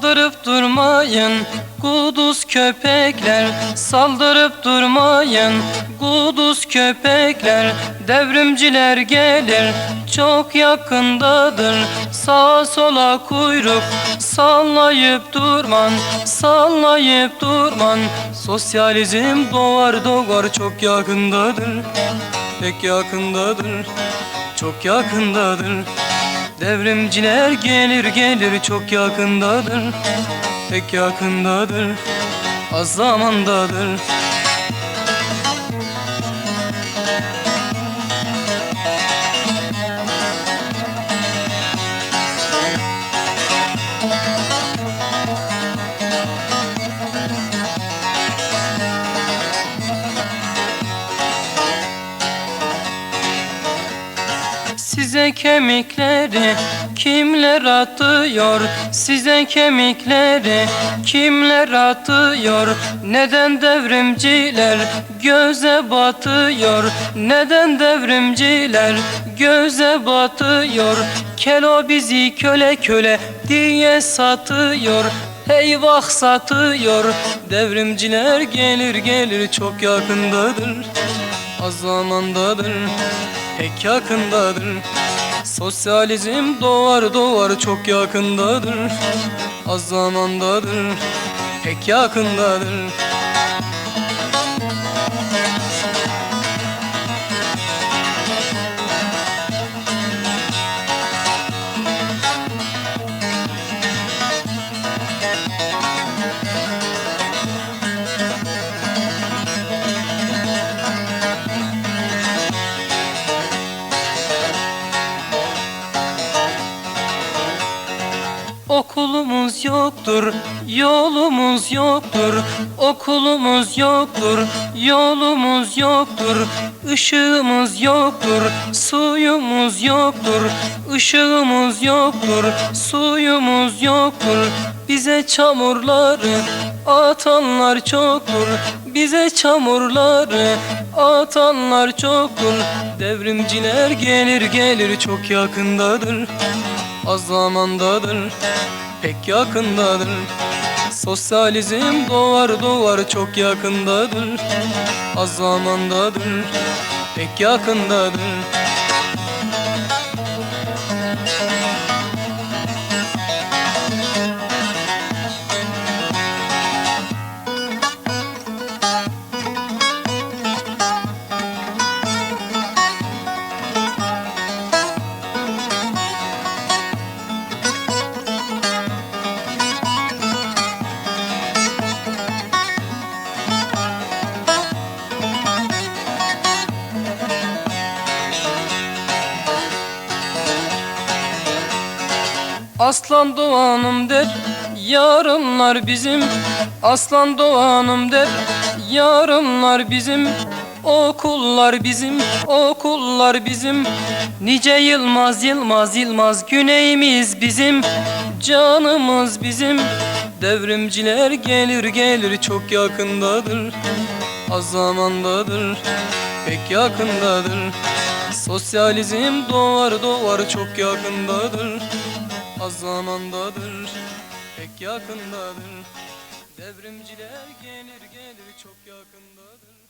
Saldırıp durmayın kuduz köpekler, saldırıp durmayın kuduz köpekler. Devrimciler gelir, çok yakındadır. Sağa sola kuyruk sallayıp durman, sallayıp durman. Sosyalizm doğar doğar, çok yakındadır, pek yakındadır, çok yakındadır. Devrimciler gelir gelir, çok yakındadır, pek yakındadır, az zamandadır. Size kemikleri kimler atıyor? Size kemikleri kimler atıyor? Neden devrimciler göze batıyor? Neden devrimciler göze batıyor? Kelo bizi köle köle diye satıyor. Eyvah satıyor. Devrimciler gelir gelir, çok yakındadır, az zamandadır, pek yakındadır. Sosyalizm doğar doğar, çok yakındadır, az zamandadır, pek yakındadır. Okulumuz yoktur, yolumuz yoktur. Okulumuz yoktur, yolumuz yoktur. Işığımız yoktur, suyumuz yoktur. Işığımız yoktur, suyumuz yoktur. Bize çamurları atanlar çoktur, bize çamurları atanlar çoktur. Devrimciler gelir gelir, çok yakındadır, az zamandadır, pek yakındadır. Sosyalizm doğar doğar, çok yakındadır, az zamandadır, pek yakındadır. Aslan doğanım der, yarınlar bizim. Aslan doğanım der, yarınlar bizim. Okullar bizim, okullar bizim. Nice Yılmaz, Yılmaz, Yılmaz, güneyimiz bizim. Canımız bizim. Devrimciler gelir gelir, çok yakındadır, az zamandadır, pek yakındadır. Sosyalizm doğar doğar, çok yakındadır, az zamandadır, pek yakındadır. Devrimciler gelir gelir, çok yakındadır.